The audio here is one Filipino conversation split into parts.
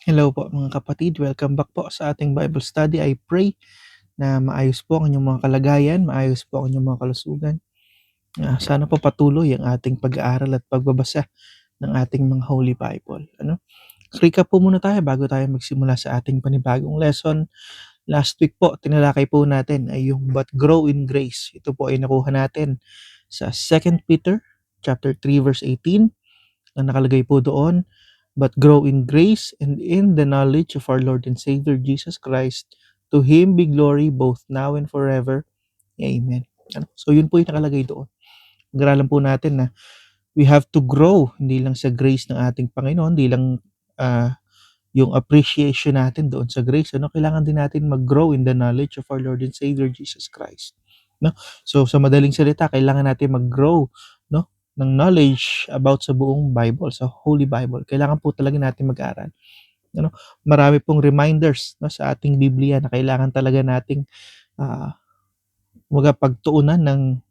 Hello po mga kapatid, welcome back po sa ating Bible study. I pray na maayos po ang inyong mga kalagayan, maayos po ang inyong mga kalusugan. Sana po patuloy ang ating pag-aaral at pagbabasa ng ating mga Holy Bible. Recap po muna tayo bago tayo magsimula sa ating panibagong lesson. Last week po, tinalakay po natin ay yung but grow in grace. Ito po ay nakuha natin sa 2 Peter chapter 3 verse 18. Ang nakalagay po doon, but grow in grace and in the knowledge of our Lord and Savior Jesus Christ. To Him be glory both now and forever. Amen. So yun po yung nakalagay doon. Pag-aralan po natin na we have to grow, hindi lang sa grace ng ating Panginoon, hindi lang yung appreciation natin doon sa grace. Kailangan din natin mag-grow in the knowledge of our Lord and Savior Jesus Christ. So sa madaling salita, kailangan natin mag-grow ng knowledge about sa buong Bible, sa Holy Bible. Kailangan po talaga natin mag-aral. Marami pong reminders sa ating Biblia na kailangan talaga nating pagtuunan ng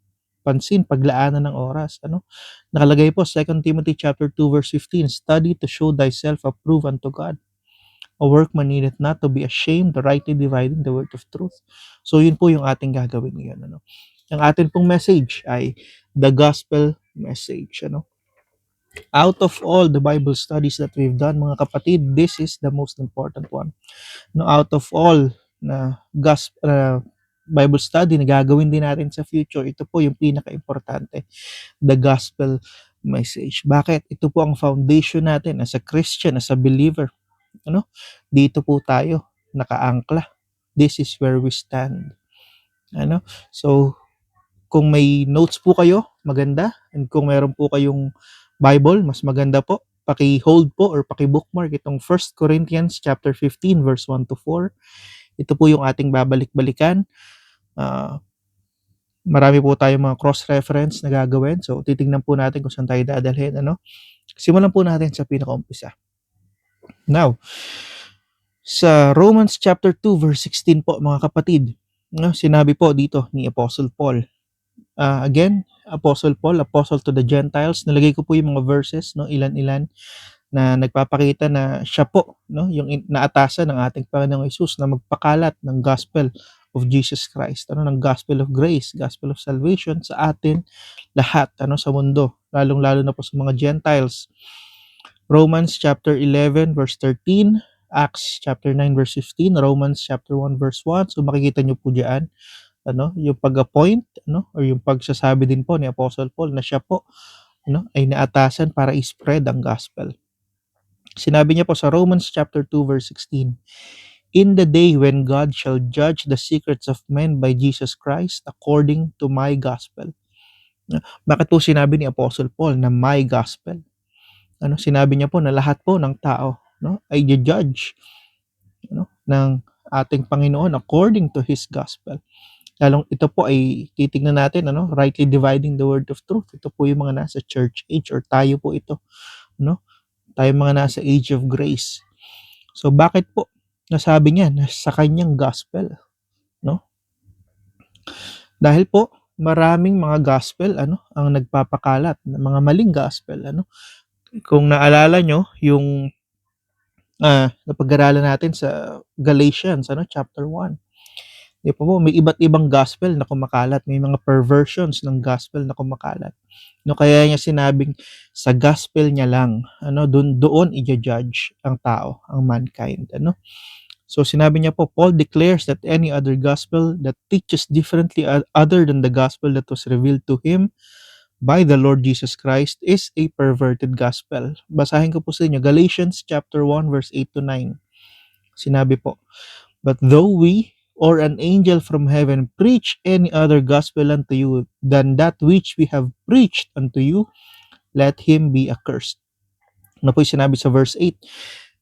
pansin, paglaanan ng oras. Nakalagay po 2 Timothy chapter 2 verse 15, study to show thyself approved unto God, a workman needeth not to be ashamed, rightly dividing the word of truth. So yun po yung ating gagawin ngayon. Ang atin pong message ay the gospel message. Out of all the Bible studies that we've done, mga kapatid, this is the most important one. Out of all na Bible study na gagawin din natin sa future, ito po yung pinaka-importante, the gospel message. Bakit? Ito po ang foundation natin as a Christian, as a believer. Dito po tayo nakaangkla. This is where we stand. So kung may notes po kayo, maganda. And kung meron po kayong Bible, mas maganda po. Paki-hold po or paki-bookmark itong 1 Corinthians chapter 15 verse 1 to 4. Ito po yung ating babalik-balikan. Marami po tayong mga cross-reference na gagawin. So titingnan po natin kung saan tayo dadalhin. Simulan po natin sa pinaka-umpisa. Now, sa Romans chapter 2 verse 16 po mga kapatid, sinabi po dito ni Apostle Paul. Again, Apostle Paul, Apostle to the Gentiles. Nalagay ko po yung mga verses, ilan-ilan, na nagpapakita na siya po, yung naatasan ng ating Panginoong Hesus na magpakalat ng gospel of Jesus Christ, ng gospel of grace, gospel of salvation sa atin lahat, sa mundo, lalong-lalo na po sa mga Gentiles. Romans chapter 11 verse 13, Acts chapter 9 verse 15, Romans chapter 1 verse 1. So makikita nyo po diyan yung pag-appoint, or yung pagsasabi din po ni Apostle Paul na siya po ay naatasan para i-spread ang gospel. Sinabi niya po sa Romans chapter 2 verse 16, in the day when God shall judge the secrets of men by Jesus Christ according to my gospel. Bakit po sinabi ni Apostle Paul na my gospel? Sinabi niya po na lahat po ng tao ay judge ng ating Panginoon according to His gospel. Lalong ito po ay titignan natin, rightly dividing the word of truth. Ito po yung mga nasa church age, or tayo po ito, tayo mga nasa age of grace. So bakit po nasabi niya na sa kanyang gospel? Dahil po maraming mga gospel ang nagpapakalat ng mga maling gospel. Kung naalala nyo yung napag-aralan natin sa Galatians chapter 1. Di po, may iba't ibang gospel na kumakalat, may mga perversions ng gospel na kumakalat. Kaya niya sinabing sa gospel niya lang, doon i-judge ang tao, ang mankind. So sinabi niya po, Paul declares that any other gospel that teaches differently other than the gospel that was revealed to him by the Lord Jesus Christ is a perverted gospel. Basahin ko po sa inyo, Galatians chapter 1 verse 8 to 9. Sinabi po, but though we or an angel from heaven preach any other gospel unto you than that which we have preached unto you, let him be accursed. Ano po yung sinabi sa verse 8?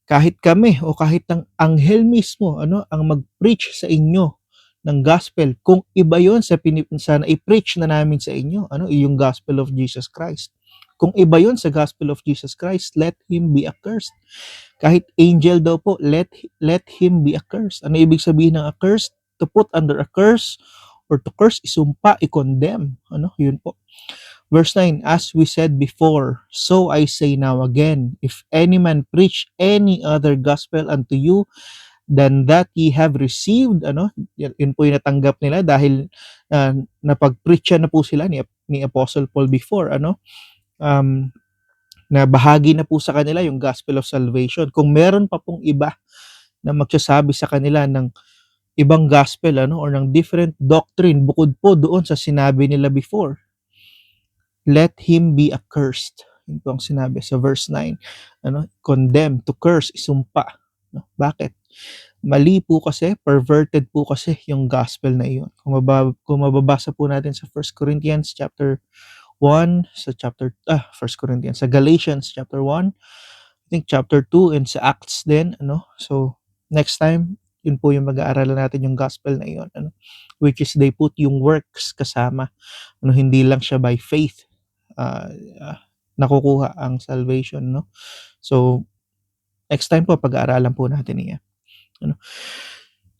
Kahit kami o kahit ang anghel mismo ang mag-preach sa inyo ng gospel, kung iba yon sa i-preach na namin sa inyo, yung gospel of Jesus Christ. Kung iba yon sa gospel of Jesus Christ, let him be accursed. Kahit angel daw po, let him be accursed. Ano ibig sabihin ng accursed? To put under a curse or to curse, isumpa, i-condemn. Yun po. Verse 9, as we said before, so I say now again, if any man preach any other gospel unto you than that ye have received, yun po yung natanggap nila dahil napag-preach na po sila ni Apostle Paul before, um, na bahagi na po sa kanila yung gospel of salvation. Kung meron pa pong iba na magsasabi sa kanila ng ibang gospel, or ng different doctrine bukod po doon sa sinabi nila before, let him be accursed. Yun po ang sinabi sa verse 9. Condemn, to curse, isumpa. Bakit? Mali po kasi, perverted po kasi yung gospel na iyon. Kung mababasa po natin sa 1 Corinthians chapter 1, First Corinthians, sa Galatians chapter 1, I think chapter 2, and sa Acts din, So, next time, yun po yung mag-aaralan natin yung gospel na iyon, which is they put yung works kasama, hindi lang siya by faith, nakukuha ang salvation, So, next time po, pag-aaralan po natin iyan.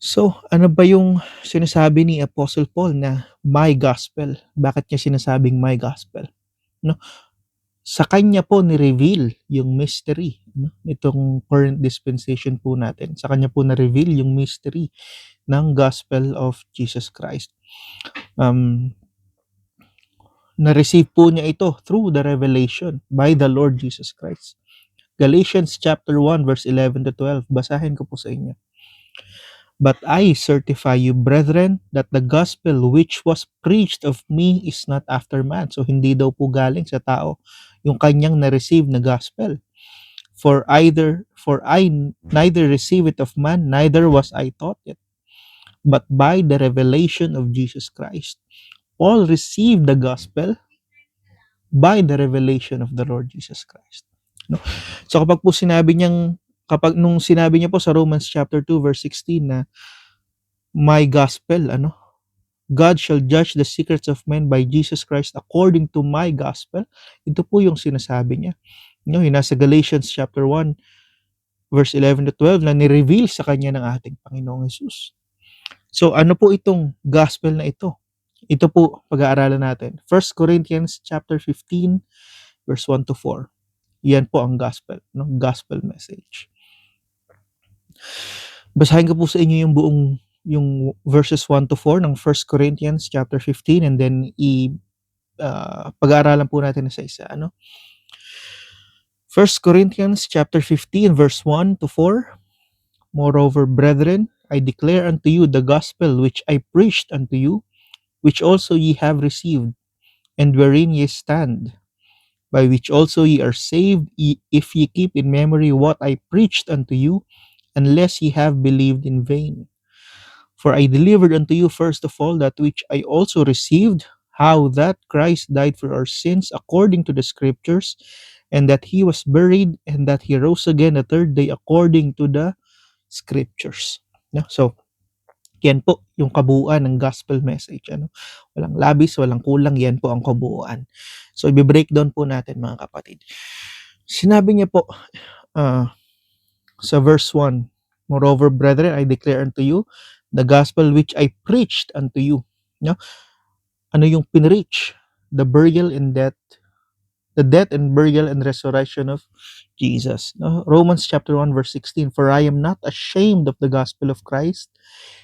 So, ano ba yung sinasabi ni Apostle Paul na my gospel? Bakit niya sinasabing my gospel? Sa kanya po ni-reveal yung mystery, itong current dispensation po natin. Sa kanya po na-reveal yung mystery ng gospel of Jesus Christ. Na-receive po niya ito through the revelation by the Lord Jesus Christ. Galatians chapter 1 verse 11 to 12. Basahin ko po sa inyo. But I certify you, brethren, that the gospel which was preached of me is not after man. So hindi daw po galing sa tao yung kanyang na-receive na gospel. For I neither receive it of man, neither was I taught it, but by the revelation of Jesus Christ. Paul received the gospel by the revelation of the Lord Jesus Christ. So nung sinabi niya po sa Romans chapter 2 verse 16 na my gospel, God shall judge the secrets of men by Jesus Christ according to my gospel. Ito po yung sinasabi niya. Yung nasa Galatians chapter 1 verse 11 to 12 na ni-reveal sa kanya ng ating Panginoong Jesus. So ano po itong gospel na ito? Ito po pag-aaralan natin. 1 Corinthians chapter 15 verse 1 to 4. Yan po ang gospel, gospel message. Basahin ko po sa inyo yung verses 1 to 4 ng 1 Corinthians chapter 15 and then pag-aaralan po natin sa isa. 1 Corinthians chapter 15 verse 1 to 4. Moreover, brethren, I declare unto you the gospel which I preached unto you, which also ye have received, and wherein ye stand, by which also ye are saved, if ye keep in memory what I preached unto you, unless ye have believed in vain. For I delivered unto you first of all that which I also received, how that Christ died for our sins according to the scriptures, and that he was buried, and that he rose again the third day according to the scriptures. So, yan po yung kabuuan ng gospel message. Walang labis, walang kulang, yan po ang kabuuan. So, i-breakdown po natin mga kapatid. Sinabi niya po sa verse 1, moreover, brethren, I declare unto you the gospel which I preached unto you. Ano yung pinreach? The death and burial and resurrection of Jesus. Romans chapter 1 verse 16, for I am not ashamed of the gospel of Christ.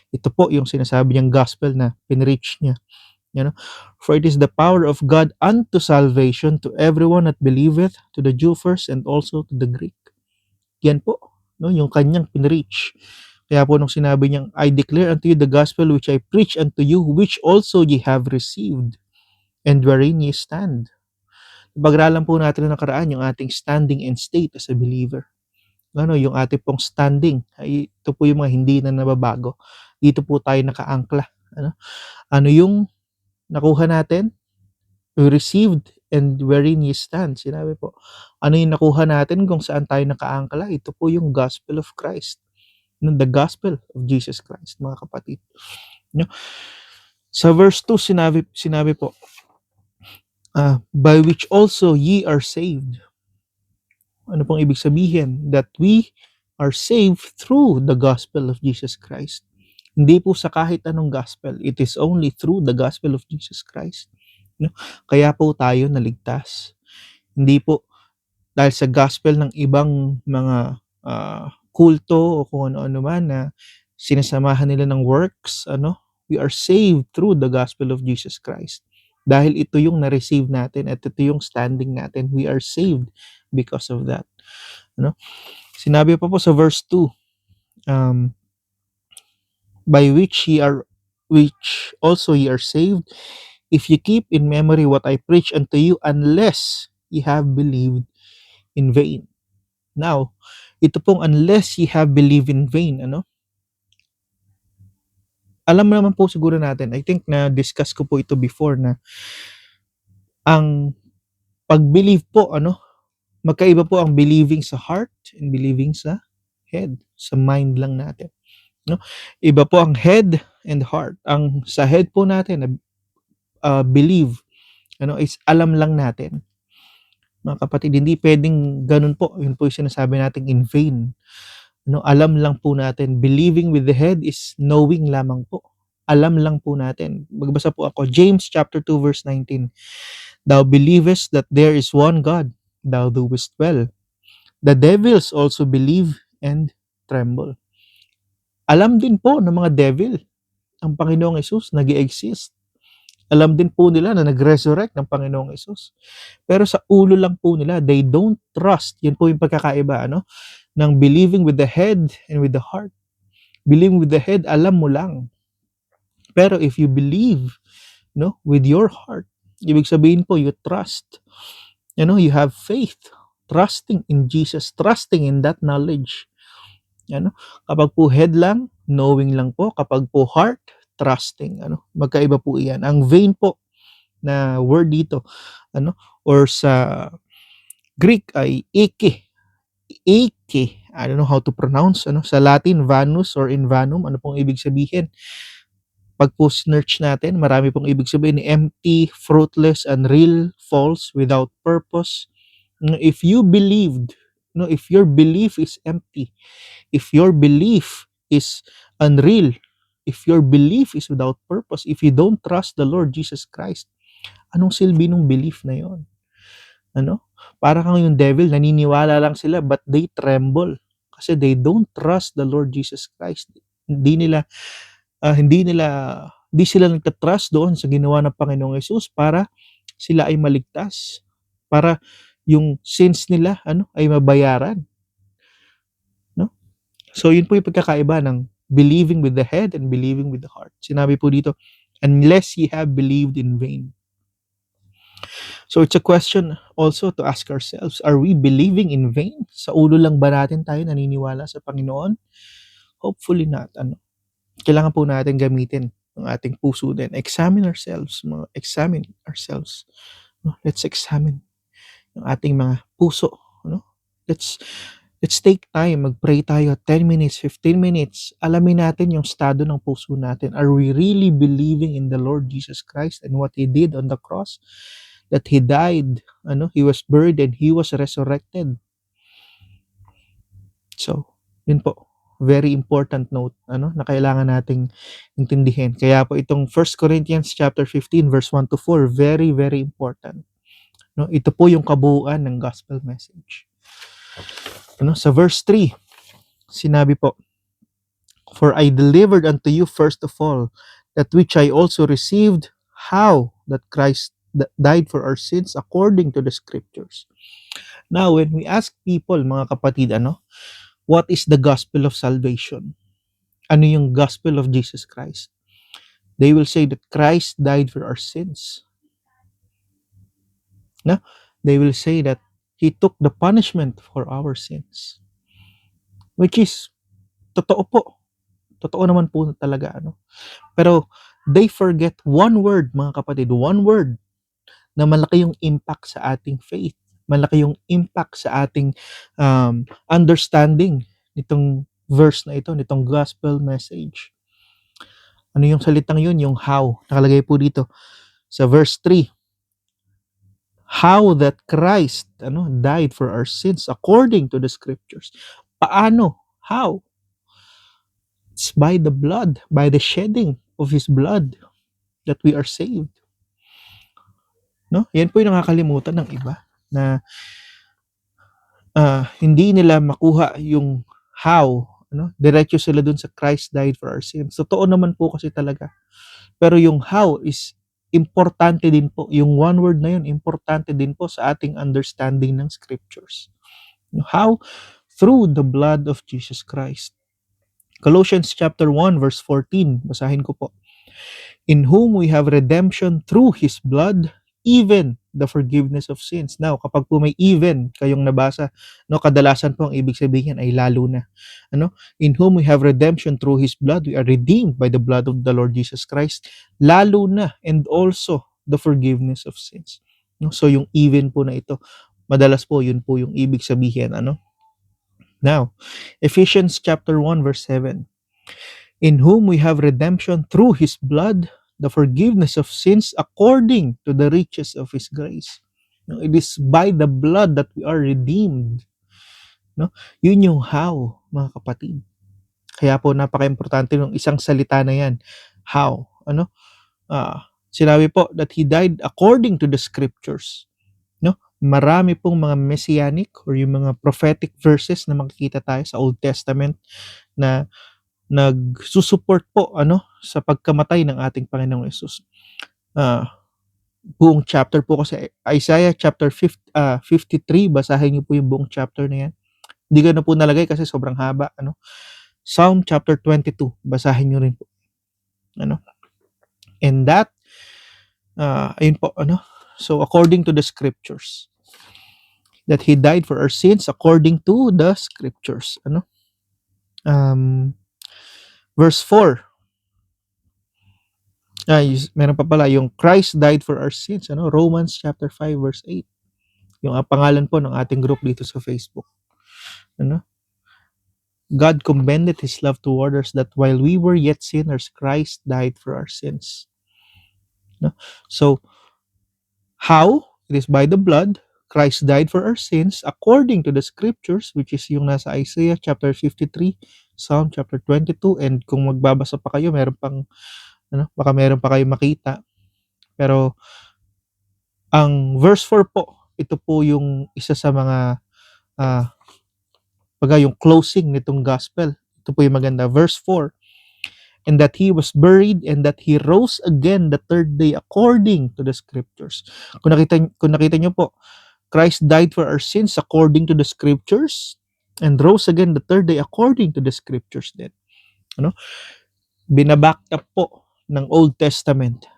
Ito po yung sinasabi niyang gospel na pinreach niya. For it is the power of God unto salvation to everyone that believeth, to the Jew first and also to the Greek. Yan po, yung kanyang pinreach. Kaya po nung sinabi niyang, I declare unto you the gospel which I preach unto you, which also ye have received, and wherein ye stand. Pag-aralan po natin na nakaraan yung ating standing and state as a believer. Yung ating pong standing, ito po yung mga hindi na nababago. Dito po tayo nakaangkla. Ano yung nakuha natin? We received and wherein ye stand. Sinabi po. Ano yung nakuha natin kung saan tayo nakaangkla? Ito po yung gospel of Christ. The gospel of Jesus Christ, mga kapatid. Sa verse 2, sinabi po, by which also ye are saved. Ano pong ibig sabihin? That we are saved through the gospel of Jesus Christ. Hindi po sa kahit anong gospel. It is only through the gospel of Jesus Christ no? Kaya po tayo naligtas. Hindi po dahil sa gospel ng ibang mga kulto o kung ano-ano man na sinasamahan nila ng works, we are saved through the gospel of Jesus Christ. Dahil ito yung na-receive natin at ito yung standing natin, we are saved because of that. Sinabi pa po sa verse 2, by which also ye are saved, if you keep in memory what I preach unto you, unless ye have believed in vain. Now, ito pong unless ye have believed in vain, alam naman po siguro natin, I think na-discuss ko po ito before na ang pag-believe po, magkaiba po ang believing sa heart and believing sa head, sa mind lang natin. Iba po ang head and heart. Ang sa head po natin, believe, is alam lang natin. Mga kapatid, hindi pwedeng ganun po. Yun po yung sinasabi natin in vain. Alam lang po natin. Believing with the head is knowing lamang po. Alam lang po natin. Magbasa po ako. James chapter 2 verse 19. Thou believest that there is one God. Thou doest well. The devils also believe and tremble. Alam din po ng mga devil ang Panginoong Hesus nag-i-exist. Alam din po nila na nag-resurrect ng Panginoong Hesus. Pero sa ulo lang po nila, they don't trust. Yan po yung pagkakaiba, ng believing with the head and with the heart. Believing with the head, alam mo lang. Pero if you believe, with your heart, ibig sabihin po, you trust. You have faith. Trusting in Jesus. Trusting in that knowledge. Kapag po head lang, knowing lang po. Kapag po heart, trusting. Magkaiba po iyan. Ang vain po na word dito, or sa Greek ay eke. Eke. I don't know how to pronounce. Sa Latin, vanus or invanum. Ano pong ibig sabihin? Pag po search natin, marami pong ibig sabihin, empty, fruitless, unreal, false, without purpose. If you believed, if your belief is empty, if your belief is unreal, if your belief is without purpose, if you don't trust the Lord Jesus Christ, anong silbi ng belief na yon? Para kang yung devil, naniniwala lang sila but they tremble kasi they don't trust the Lord Jesus Christ. Hindi sila nagtatrust doon sa ginawa ng Panginoong Hesus para sila ay maligtas, para yung sins nila ay mabayaran. So yun po yung pagkakaiba ng believing with the head and believing with the heart. Sinabi po dito, unless ye have believed in vain. So it's a question also to ask ourselves, are we believing in vain? Sa ulo lang ba natin tayo naniniwala sa Panginoon? Hopefully not. Kailangan po natin gamitin ang ating puso din. Examine ourselves. Let's examine yung ating mga puso. Let's take time, mag-pray tayo 10 minutes, 15 minutes. Alamin natin yung estado ng puso natin. Are we really believing in the Lord Jesus Christ and what He did on the cross? That He died, He was buried and He was resurrected. So, yun po. Very important note, na kailangan nating intindihin. Kaya po itong 1 Corinthians chapter 15 verse 1 to 4, very, very important. Ito po yung kabuuan ng gospel message. Sa verse 3, sinabi po, for I delivered unto you first of all that which I also received, how that Christ died for our sins according to the scriptures. Now, when we ask people, mga kapatid, what is the gospel of salvation? Ano yung gospel of Jesus Christ? They will say that Christ died for our sins. They will say that He took the punishment for our sins. Which is, totoo po. Totoo naman po talaga. Pero, they forget one word, mga kapatid, one word na malaki yung impact sa ating faith. Malaki yung impact sa ating understanding nitong verse na ito, nitong gospel message. Ano yung salitang yun? Yung how. Nakalagay po dito sa verse 3. How that Christ died for our sins according to the scriptures. Paano? How? It's by the blood, by the shedding of His blood that we are saved. no? Yan po yung nakakalimutan ng iba na hindi nila makuha yung how, ano? Diretso sila dun sa Christ died for our sins. Totoo naman po kasi talaga. Pero yung how is importante din po. Yung one word na yun, importante din po sa ating understanding ng scriptures. How? Through the blood of Jesus Christ. Colossians chapter 1 verse 14, basahin ko po. In whom we have redemption through His blood, even the forgiveness of sins. Now, kapag po may even kayong nabasa, no, kadalasan po ang ibig sabihin ay lalo na. Ano? In whom we have redemption through His blood, we are redeemed by the blood of the Lord Jesus Christ. Lalo na, and also the forgiveness of sins. No? So, yung even po na ito, madalas po, yun po yung ibig sabihin. Ano? Now, Ephesians chapter 1 verse 7. In whom we have redemption through His blood, the forgiveness of sins according to the riches of His grace. No, it is by the blood that we are redeemed. No? Yun yung how, mga kapatid. Kaya po napaka-importante ng isang salita na yan. How? Ano? Sinabi po that He died according to the scriptures. No? Marami pong mga messianic or yung mga prophetic verses na makikita tayo sa Old Testament na nagsusupport po sa pagkamatay ng ating Panginoong Hesus. Buong chapter po kasi Isaiah chapter 53, basahin niyo po yung buong chapter na yan. Hindi ko na po nalagay kasi sobrang haba. Psalm chapter 22, basahin niyo rin po. And that, ayun po, so according to the scriptures, that He died for our sins according to the scriptures. Verse 4, meron pa pala yung Christ died for our sins. Romans chapter 5 verse 8. Yung pangalan po ng ating group dito sa Facebook. God commended His love toward us that while we were yet sinners, Christ died for our sins. So, how? It is by the blood. Christ died for our sins according to the scriptures, which is yung nasa Isaiah chapter 53, Psalm chapter 22, and kung magbabasa pa kayo, meron pang baka meron pa kayo makita. Pero ang verse 4 po, ito po yung isa sa mga yung closing nitong gospel. Ito po yung maganda. Verse 4, and that He was buried and that He rose again the third day according to the scriptures. Kung nakita nyo po, Christ died for our sins according to the scriptures and rose again the third day according to the scriptures din. Binaback up po ng Old Testament,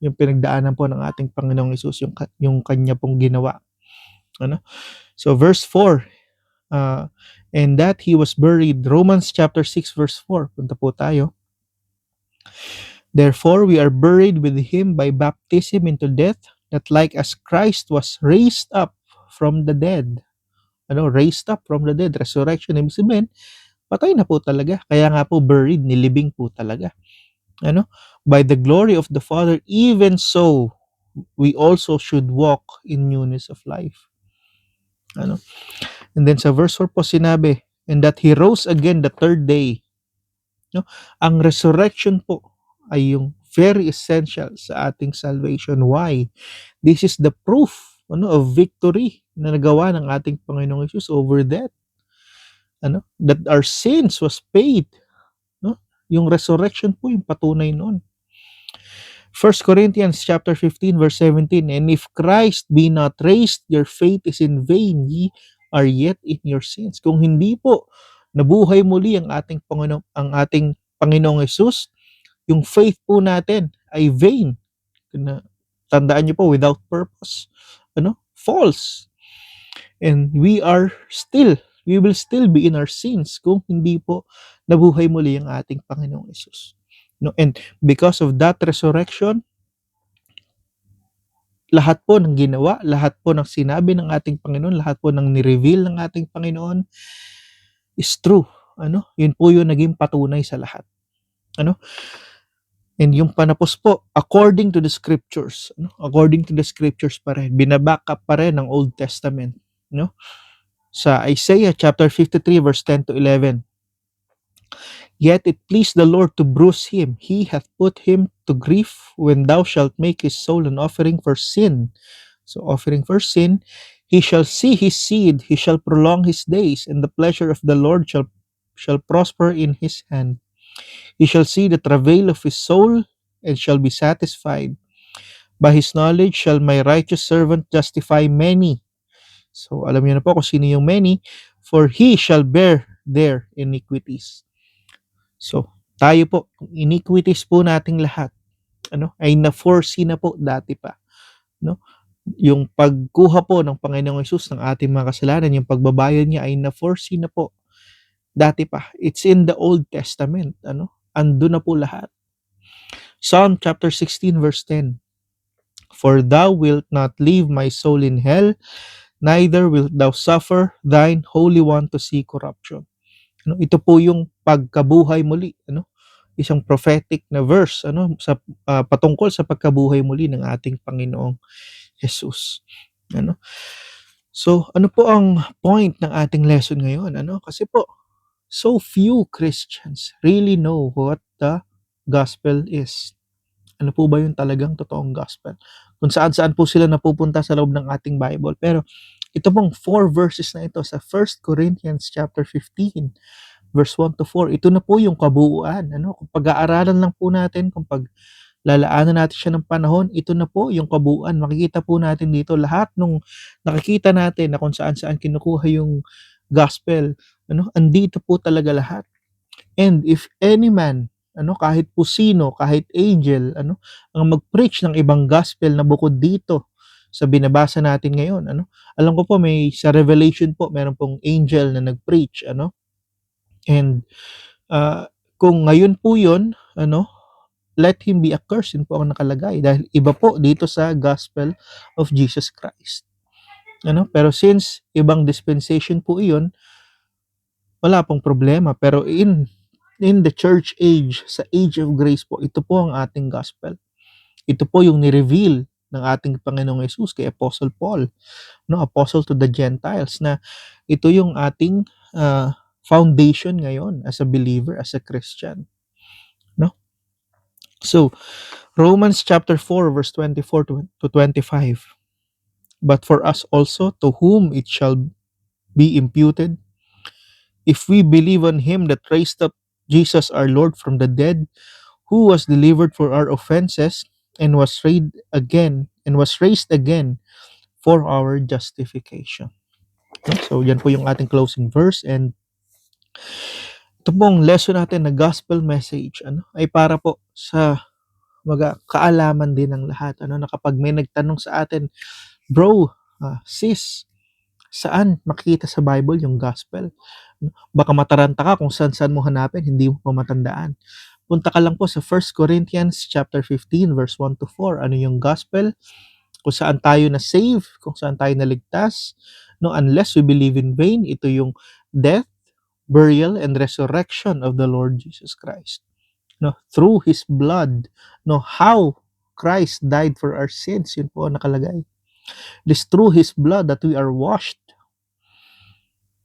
yung pinagdaanan po ng ating Panginoong Hesus, yung kanya pong ginawa. So verse 4, and that He was buried. Romans chapter 6 verse 4, punta po tayo. Therefore we are buried with Him by baptism into death, that like as Christ was raised up from the dead. Raised up from the dead, resurrection, ibig sabihin, patay na po talaga. Kaya nga po buried, nilibing po talaga. By the glory of the Father, even so we also should walk in newness of life. And then sa verse 4 po sinabi, and that He rose again the third day. Ang resurrection po ay yung very essential sa ating salvation. Why? This is the proof of victory na nagawa ng ating Panginoong Hesus over death. That our sins was paid. Yung resurrection po yung patunay noon. 1 Corinthians chapter 15 verse 17, and if Christ be not raised, your faith is in vain, ye are yet in your sins. Kung hindi po nabuhay muli ang ating Panginoong Hesus, yung faith po natin ay vain. Tandaan niyo po, without purpose, false. And we will still be in our sins kung hindi po nabuhay muli ang ating Panginoong Hesus. And because of that resurrection, lahat po ng ginawa, lahat po ng sinabi ng ating Panginoon, lahat po ng nireveal ng ating Panginoon is true. Yun po yung naging patunay sa lahat. And yung panapos po, according to the scriptures, according to the scriptures pa rin, binaback up pa rin ng Old Testament. Sa Isaiah chapter 53 verse 10 to 11, yet it pleased the Lord to bruise Him, He hath put Him to grief when thou shalt make his soul an offering for sin. So offering for sin, he shall see his seed, he shall prolong his days, and the pleasure of the Lord shall prosper in his hand. He shall see the travail of his soul and shall be satisfied. By his knowledge shall my righteous servant justify many. So alam niyo na po kung sino yung many, for he shall bear their iniquities. So tayo po, iniquities po nating lahat, ay na-foresee na po dati pa, no? Yung pagkuha po ng Panginoong Hesus ng ating mga kasalanan, yung pagbabayad niya ay na-foresee na po dati pa. It's in the Old Testament, ando na po lahat. Psalm chapter 16 verse 10. For thou wilt not leave my soul in hell, neither wilt thou suffer thine Holy One to see corruption. Ito po yung pagkabuhay muli, isang prophetic na verse, sa patungkol sa pagkabuhay muli ng ating Panginoong Jesus. So, ano po ang point ng ating lesson ngayon? Kasi po, so few Christians really know what the gospel is. Ano po ba yung talagang totoong gospel? Kung saan-saan po sila napupunta sa loob ng ating Bible. Pero ito pong 4 verses na ito sa 1 Corinthians chapter 15, verse 1 to 4, ito na po yung kabuuan. Kung pag-aaralan lang po natin, kung lalaanan natin siya ng panahon, ito na po yung kabuuan. Makikita po natin dito lahat nung nakikita natin na kung saan-saan kinukuha yung gospel. Andito po talaga lahat. And if any man, kahit po sino, kahit angel, ang mag-preach ng ibang gospel na bukod dito sa binabasa natin ngayon, alam ko po may sa Revelation po, meron pong angel na nag-preach, and kung ngayon po yun, let him be accursed, yun po ang nakalagay dahil iba po dito sa gospel of Jesus Christ. Pero since ibang dispensation po iyon, wala pong problema. Pero in the church age, sa age of grace po, ito po ang ating gospel. Ito po yung ni-reveal ng ating Panginoong Hesus kay Apostle Paul, Apostle to the Gentiles, na ito yung ating foundation ngayon as a believer, as a Christian. So, Romans chapter 4 verse 24 to 25. But for us also, to whom it shall be imputed, if we believe on him that raised up Jesus our Lord from the dead, who was delivered for our offenses and was raised again for our justification. So yan po yung ating closing verse, and ito pong lesson natin na gospel message ay para po sa kaalaman din ng lahat, na kapag may nagtanong sa atin, bro, sis, saan makikita sa Bible yung gospel? Baka mataranta ka kung saan mo hanapin, hindi mo pa matandaan. Punta ka lang po sa 1 Corinthians chapter 15 verse 1 to 4. Ano yung gospel? Kung saan tayo na save, kung saan tayo naligtas. Unless we believe in vain, ito yung death, burial, and resurrection of the Lord Jesus Christ. Through His blood, how Christ died for our sins, yun po nakalagay. It is through His blood that we are washed,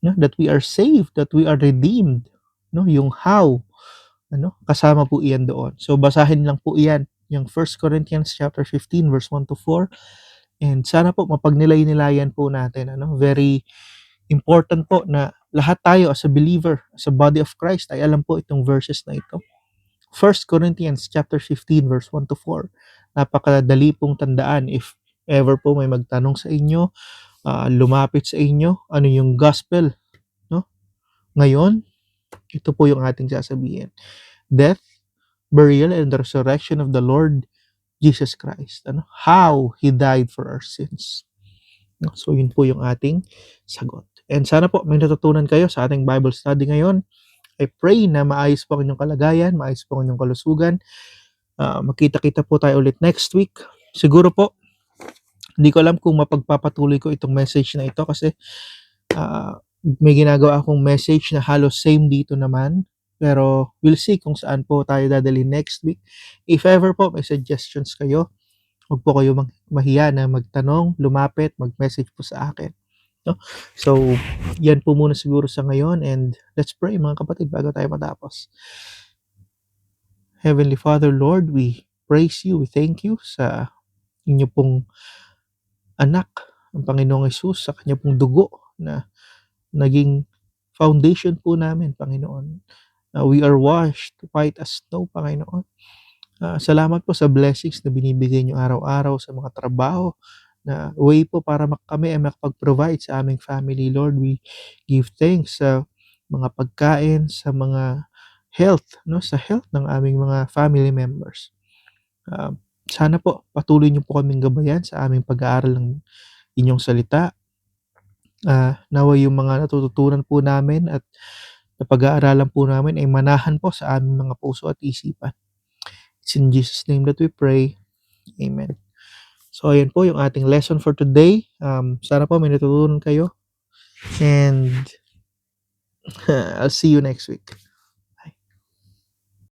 that we are saved, that we are redeemed. Yung how, kasama po iyan doon. So basahin lang po iyan, yung 1 Corinthians chapter 15 verse 1 to 4. And sana po mapagnilay-nilayan po natin. Very important po na lahat tayo as a believer, as a body of Christ, ay alam po itong verses na ito. 1 Corinthians chapter 15 verse 1 to 4. Napakadali pong tandaan if ever po may magtanong sa inyo, lumapit sa inyo, ano yung gospel, ngayon, ito po yung ating sasabihin. Death, burial, and the resurrection of the Lord Jesus Christ. How He died for our sins. So yun po yung ating sagot. And sana po may natutunan kayo sa ating Bible study ngayon. I pray na maayos po ang inyong kalagayan, maayos po ang inyong kalusugan. Makita-kita po tayo ulit next week. Siguro po, hindi ko alam kung mapagpapatuloy ko itong message na ito kasi may ginagawa akong message na halos same dito naman. Pero we'll see kung saan po tayo dadalhin next week. If ever po may suggestions kayo, huwag po kayo mahiya na magtanong, lumapit, mag-message po sa akin. So, yan po muna siguro sa ngayon, and let's pray mga kapatid bago tayo matapos. Heavenly Father, Lord, we praise you, we thank you sa inyo pong anak, ang Panginoong Hesus, sa kanya pong dugo na naging foundation po namin, Panginoon. We are washed white as snow, Panginoon. Salamat po sa blessings na binibigay niyo araw-araw sa mga trabaho na way po para kami ay makapag-provide sa aming family. Lord, we give thanks sa mga pagkain, sa mga health, no, sa health ng aming mga family members. Sana po patuloy niyo po kaming gabayan sa aming pag-aaral ng inyong salita. Nawa yung mga natututunan po namin at napag-aaralan po namin ay manahan po sa aming mga puso at isipan. It's in Jesus' name that we pray. Amen. So, ayan po yung ating lesson for today. Sana po may natutunan kayo. And I'll see you next week.